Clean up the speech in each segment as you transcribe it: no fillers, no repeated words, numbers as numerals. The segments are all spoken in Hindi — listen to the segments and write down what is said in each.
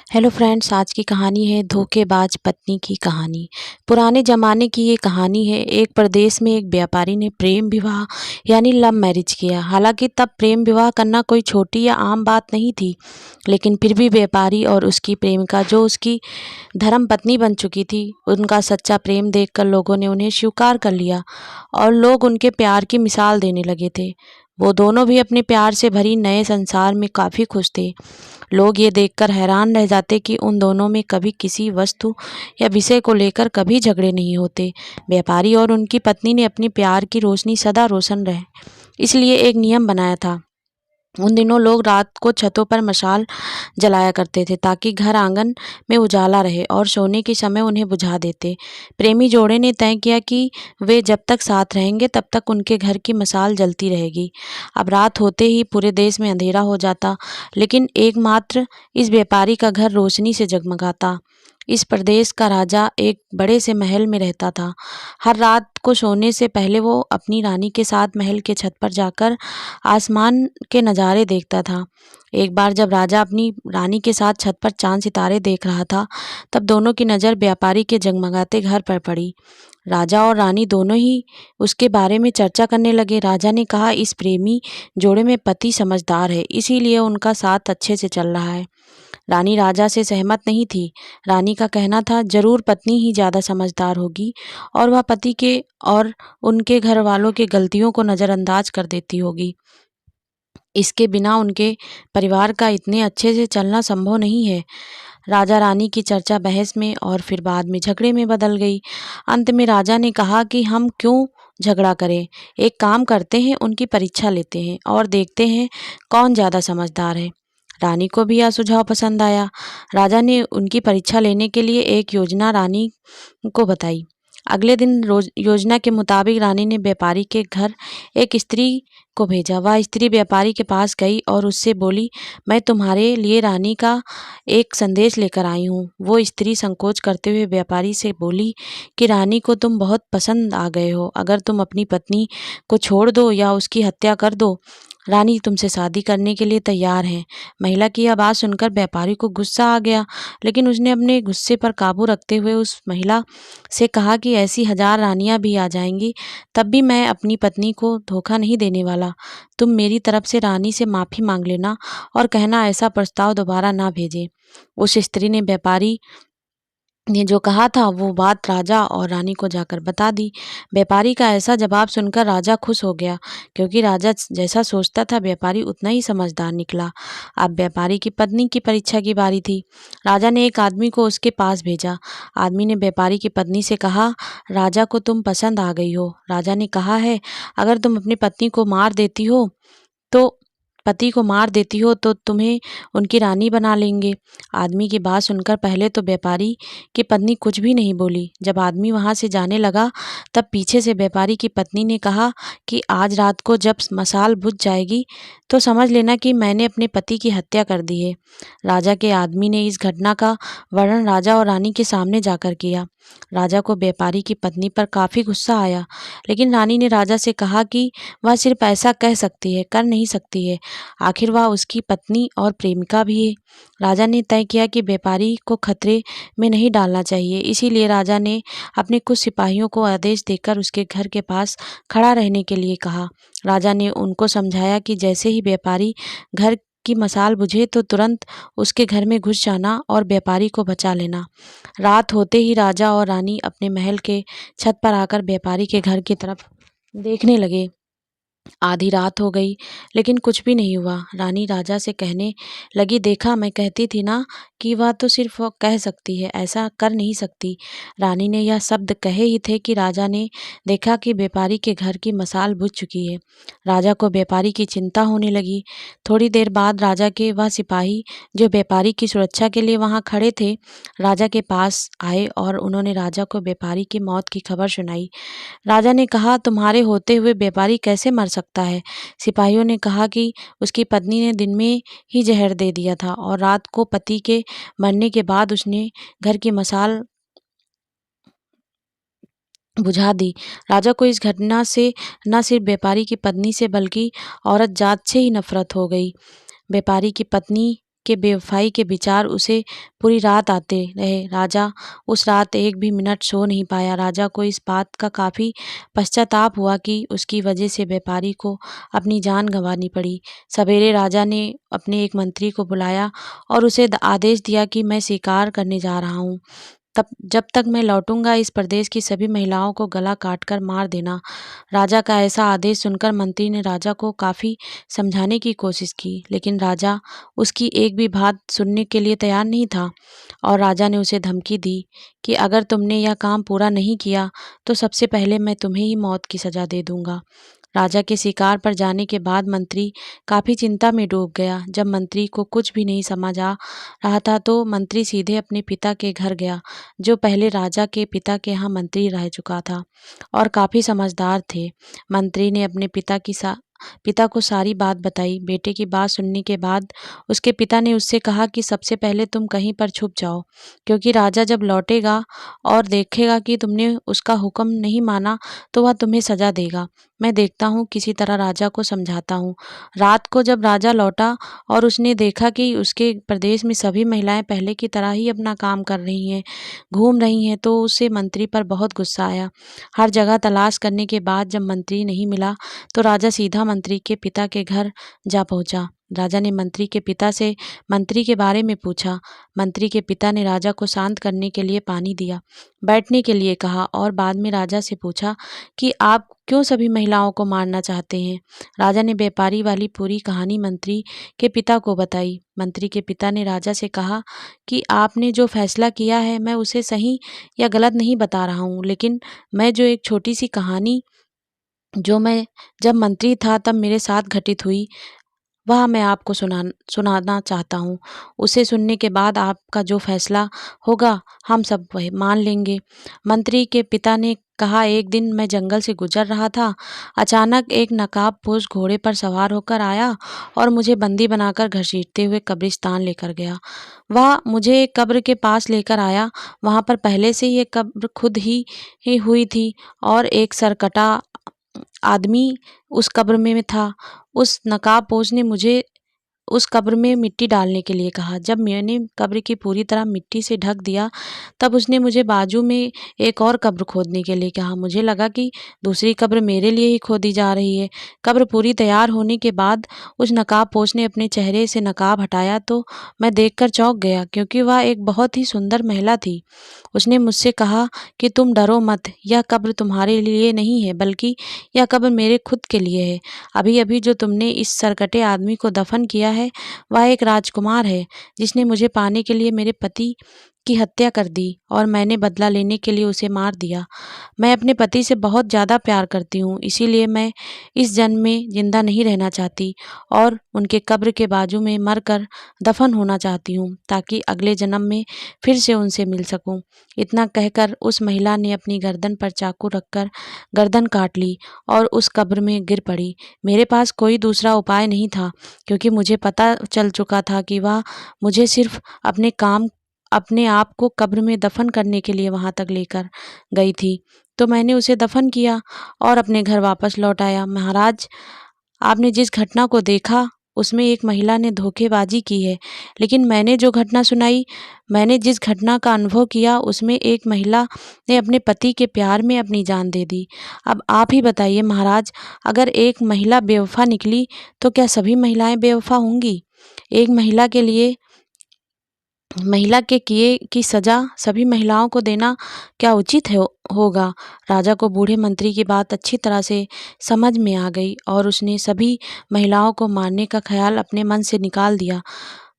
हेलो फ्रेंड्स, आज की कहानी है धोखेबाज पत्नी की कहानी। पुराने ज़माने की ये कहानी है। एक प्रदेश में एक व्यापारी ने प्रेम विवाह यानी लव मैरिज किया। हालांकि तब प्रेम विवाह करना कोई छोटी या आम बात नहीं थी, लेकिन फिर भी व्यापारी और उसकी प्रेमिका, जो उसकी धर्म पत्नी बन चुकी थी, उनका सच्चा प्रेम देखकर लोगों ने उन्हें स्वीकार कर लिया और लोग उनके प्यार की मिसाल देने लगे थे। वो दोनों भी अपने प्यार से भरी नए संसार में काफ़ी खुश थे। लोग ये देखकर हैरान रह जाते कि उन दोनों में कभी किसी वस्तु या विषय को लेकर कभी झगड़े नहीं होते। व्यापारी और उनकी पत्नी ने अपनी प्यार की रोशनी सदा रोशन रहे, इसलिए एक नियम बनाया था। उन दिनों लोग रात को छतों पर मशाल जलाया करते थे ताकि घर आंगन में उजाला रहे और सोने के समय उन्हें बुझा देते। प्रेमी जोड़े ने तय किया कि वे जब तक साथ रहेंगे तब तक उनके घर की मशाल जलती रहेगी। अब रात होते ही पूरे देश में अंधेरा हो जाता, लेकिन एकमात्र इस व्यापारी का घर रोशनी से जगमगाता। इस प्रदेश का राजा एक बड़े से महल में रहता था। हर रात को सोने से पहले वो अपनी रानी के साथ महल के छत पर जाकर आसमान के नज़ारे देखता था। एक बार जब राजा अपनी रानी के साथ छत पर चाँद सितारे देख रहा था, तब दोनों की नज़र व्यापारी के जगमगाते घर पर पड़ी। राजा और रानी दोनों ही उसके बारे में चर्चा करने लगे। राजा ने कहा, इस प्रेमी जोड़े में पति समझदार है, इसीलिए उनका साथ अच्छे से चल रहा है। रानी राजा से सहमत नहीं थी। रानी का कहना था, जरूर पत्नी ही ज़्यादा समझदार होगी और वह पति के और उनके घर वालों की गलतियों को नज़रअंदाज कर देती होगी। इसके बिना उनके परिवार का इतने अच्छे से चलना संभव नहीं है। राजा रानी की चर्चा बहस में और फिर बाद में झगड़े में बदल गई। अंत में राजा ने कहा कि हम क्यों झगड़ा करें, एक काम करते हैं, उनकी परीक्षा लेते हैं और देखते हैं कौन ज़्यादा समझदार है। रानी को भी यह सुझाव पसंद आया। राजा ने उनकी परीक्षा लेने के लिए एक योजना रानी को बताई। अगले दिन रोज योजना के मुताबिक रानी ने व्यापारी के घर एक स्त्री को भेजा। वह स्त्री व्यापारी के पास गई और उससे बोली, मैं तुम्हारे लिए रानी का एक संदेश लेकर आई हूँ। वो स्त्री संकोच करते हुए व्यापारी से बोली कि रानी को तुम बहुत पसंद आ गए हो। अगर तुम अपनी पत्नी को छोड़ दो या उसकी हत्या कर दो, रानी तुमसे शादी करने के लिए तैयार है। महिला की यह बात सुनकर व्यापारी को गुस्सा आ गया, लेकिन उसने अपने गुस्से पर काबू रखते हुए उस महिला से कहा कि ऐसी हजार रानियां भी आ जाएंगी, तब भी मैं अपनी पत्नी को धोखा नहीं देने वाला। तुम मेरी तरफ से रानी से माफ़ी मांग लेना और कहना ऐसा प्रस्ताव दोबारा ना भेजे। उस स्त्री ने व्यापारी ने जो कहा था वो बात राजा और रानी को जाकर बता दी। व्यापारी का ऐसा जवाब सुनकर राजा खुश हो गया, क्योंकि राजा जैसा सोचता था व्यापारी उतना ही समझदार निकला। अब व्यापारी की पत्नी की परीक्षा की बारी थी। राजा ने एक आदमी को उसके पास भेजा। आदमी ने व्यापारी की पत्नी से कहा, राजा को तुम पसंद आ गई हो। राजा ने कहा है, अगर तुम अपनी पत्नी को मार देती हो तो पति को मार देती हो तो तुम्हें उनकी रानी बना लेंगे। आदमी की बात सुनकर पहले तो व्यापारी की पत्नी कुछ भी नहीं बोली। जब आदमी वहां से जाने लगा, तब पीछे से व्यापारी की पत्नी ने कहा कि आज रात को जब मशाल बुझ जाएगी तो समझ लेना कि मैंने अपने पति की हत्या कर दी है। राजा के आदमी ने इस घटना का वर्णन राजा और रानी के सामने जाकर किया। राजा को व्यापारी की पत्नी पर काफी गुस्सा आया, लेकिन रानी ने राजा से कहा कि वह सिर्फ ऐसा कह सकती है, कर नहीं सकती है। आखिर वह उसकी पत्नी और प्रेमिका भी है। राजा ने तय किया कि व्यापारी को खतरे में नहीं डालना चाहिए, इसीलिए राजा ने अपने कुछ सिपाहियों को आदेश देकर उसके घर के पास खड़ा रहने के लिए कहा। राजा ने उनको समझाया कि जैसे ही व्यापारी घर की मशाल बुझे तो तुरंत उसके घर में घुस जाना और व्यापारी को बचा लेना। रात होते ही राजा और रानी अपने महल के छत पर आकर व्यापारी के घर की तरफ देखने लगे। आधी रात हो गई, लेकिन कुछ भी नहीं हुआ। रानी राजा से कहने लगी, देखा, मैं कहती थी ना कि वह तो सिर्फ वो कह सकती है, ऐसा कर नहीं सकती। रानी ने यह शब्द कहे ही थे कि राजा ने देखा कि व्यापारी के घर की मशाल बुझ चुकी है। राजा को व्यापारी की चिंता होने लगी। थोड़ी देर बाद राजा के वह सिपाही जो व्यापारी की सुरक्षा के लिए वहां खड़े थे, राजा के पास आए और उन्होंने राजा को व्यापारी की मौत की खबर सुनाई। राजा ने कहा, तुम्हारे होते हुए व्यापारी कैसे मर सकता है? सिपाहियों ने कहा कि उसकी पत्नी ने दिन में ही जहर दे दिया था और रात को पति के मरने के बाद उसने घर की मशाल बुझा दी। राजा को इस घटना से न सिर्फ व्यापारी की पत्नी से बल्कि औरत जात से ही नफरत हो गई। व्यापारी की पत्नी के बेवफाई के विचार उसे पूरी रात आते रहे। राजा उस रात एक भी मिनट सो नहीं पाया। राजा को इस बात का काफ़ी पश्चाताप हुआ कि उसकी वजह से व्यापारी को अपनी जान गंवानी पड़ी। सवेरे राजा ने अपने एक मंत्री को बुलाया और उसे आदेश दिया कि मैं शिकार करने जा रहा हूँ। तब जब तक मैं लौटूंगा इस प्रदेश की सभी महिलाओं को गला काटकर मार देना। राजा का ऐसा आदेश सुनकर मंत्री ने राजा को काफ़ी समझाने की कोशिश की, लेकिन राजा उसकी एक भी बात सुनने के लिए तैयार नहीं था। और राजा ने उसे धमकी दी कि अगर तुमने यह काम पूरा नहीं किया तो सबसे पहले मैं तुम्हें ही मौत की सज़ा दे दूंगा। राजा के शिकार पर जाने के बाद मंत्री काफ़ी चिंता में डूब गया। जब मंत्री को कुछ भी नहीं समझ आ रहा था तो मंत्री सीधे अपने पिता के घर गया, जो पहले राजा के पिता के यहाँ मंत्री रह चुका था और काफ़ी समझदार थे। मंत्री ने अपने पिता को सारी बात बताई। बेटे की बात सुनने के बाद उसके पिता ने उससे कहा कि सबसे पहले तुम कहीं पर छुप जाओ, क्योंकि राजा जब लौटेगा और देखेगा कि तुमने उसका हुक्म नहीं माना तो वह तुम्हें सजा देगा। मैं देखता हूँ किसी तरह राजा को समझाता हूँ। रात को जब राजा लौटा और उसने देखा कि उसके प्रदेश में सभी महिलाएं पहले की तरह ही अपना काम कर रही हैं, घूम रही हैं, तो उसे मंत्री पर बहुत गुस्सा आया। हर जगह तलाश करने के बाद जब मंत्री नहीं मिला तो राजा सीधा मंत्री के पिता के घर जा पहुंचा। राजा ने मंत्री के पिता से मंत्री के बारे में पूछा। मंत्री के पिता ने राजा को शांत करने के लिए पानी दिया, बैठने के लिए कहा और बाद में राजा से पूछा कि आप क्यों सभी महिलाओं को मारना चाहते हैं। राजा ने व्यापारी वाली पूरी कहानी मंत्री के पिता को बताई। मंत्री के पिता ने राजा से कहा कि आपने जो फैसला किया है मैं उसे सही या गलत नहीं बता रहा हूँ, लेकिन मैं जो एक छोटी सी कहानी जो मैं जब मंत्री था तब मेरे साथ घटित हुई वह मैं आपको सुनाना चाहता हूँ। उसे सुनने के बाद आपका जो फैसला होगा हम सब वही मान लेंगे। मंत्री के पिता ने कहा, एक दिन मैं जंगल से गुजर रहा था। अचानक एक नकाबपोश घोड़े पर सवार होकर आया और मुझे बंदी बनाकर घसीटते हुए कब्रिस्तान लेकर गया। वह मुझे एक कब्र के पास लेकर आया। वहाँ पर पहले से ही एक कब्र खुद ही हुई थी और एक सरकटा आदमी उस कब्र में था। उस नकाबपोश ने मुझे उस कब्र में मिट्टी डालने के लिए कहा। जब मैंने कब्र की पूरी तरह मिट्टी से ढक दिया तब उसने मुझे बाजू में एक और कब्र खोदने के लिए कहा। मुझे लगा कि दूसरी कब्र मेरे लिए ही खोदी जा रही है। कब्र पूरी तैयार होने के बाद उस नकाबपोश ने अपने चेहरे से नकाब हटाया तो मैं देखकर चौंक गया, क्योंकि वह एक बहुत ही सुंदर महिला थी। उसने मुझसे कहा कि तुम डरो मत, यह कब्र तुम्हारे लिए नहीं है बल्कि यह कब्र मेरे खुद के लिए है। अभी अभी जो तुमने इस सरकटे आदमी को दफन किया है वह एक राजकुमार है जिसने मुझे पाने के लिए मेरे पति की हत्या कर दी और मैंने बदला लेने के लिए उसे मार दिया। मैं अपने पति से बहुत ज़्यादा प्यार करती हूँ, इसीलिए मैं इस जन्म में जिंदा नहीं रहना चाहती और उनके कब्र के बाजू में मरकर दफन होना चाहती हूँ, ताकि अगले जन्म में फिर से उनसे मिल सकूँ। इतना कहकर उस महिला ने अपनी गर्दन पर चाकू रखकर गर्दन काट ली और उस कब्र में गिर पड़ी। मेरे पास कोई दूसरा उपाय नहीं था, क्योंकि मुझे पता चल चुका था कि वह मुझे सिर्फ अपने आप को कब्र में दफन करने के लिए वहां तक लेकर गई थी। तो मैंने उसे दफन किया और अपने घर वापस लौट आया। महाराज, आपने जिस घटना को देखा उसमें एक महिला ने धोखेबाजी की है, लेकिन मैंने जिस घटना का अनुभव किया उसमें एक महिला ने अपने पति के प्यार में अपनी जान दे दी। अब आप ही बताइए महाराज, अगर एक महिला बेवफा निकली तो क्या सभी महिलाएं बेवफा होंगी? एक महिला के किए की सजा सभी महिलाओं को देना क्या उचित होगा? राजा को बूढ़े मंत्री की बात अच्छी तरह से समझ में आ गई और उसने सभी महिलाओं को मारने का ख्याल अपने मन से निकाल दिया।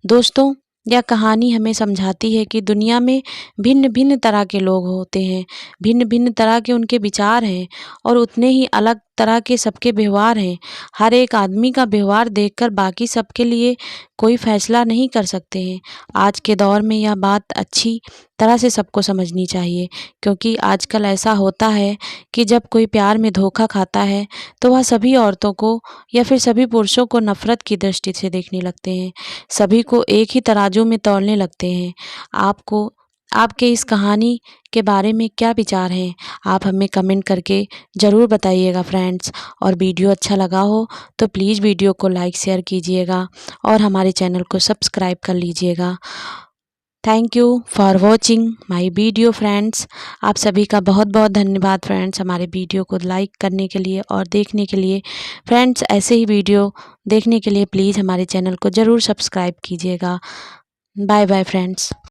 दोस्तों, यह कहानी हमें समझाती है कि दुनिया में भिन्न भिन्न तरह के लोग होते हैं, भिन्न भिन्न तरह के उनके विचार हैं और उतने ही अलग तरह के सबके व्यवहार हैं। हर एक आदमी का व्यवहार देखकर बाकी सबके लिए कोई फैसला नहीं कर सकते हैं। आज के दौर में यह बात अच्छी तरह से सबको समझनी चाहिए, क्योंकि आजकल ऐसा होता है कि जब कोई प्यार में धोखा खाता है तो वह सभी औरतों को या फिर सभी पुरुषों को नफरत की दृष्टि से देखने लगते हैं, सभी को एक ही तराजू में तौलने लगते हैं। आपको आपके इस कहानी के बारे में क्या विचार हैं, आप हमें कमेंट करके ज़रूर बताइएगा फ्रेंड्स। और वीडियो अच्छा लगा हो तो प्लीज़ वीडियो को लाइक शेयर कीजिएगा और हमारे चैनल को सब्सक्राइब कर लीजिएगा। Thank you for watching my video friends. आप सभी का बहुत बहुत धन्यवाद फ्रेंड्स, हमारे वीडियो को लाइक करने के लिए और देखने के लिए। फ्रेंड्स, ऐसे ही वीडियो देखने के लिए प्लीज़ हमारे चैनल को ज़रूर सब्सक्राइब कीजिएगा। Bye bye friends.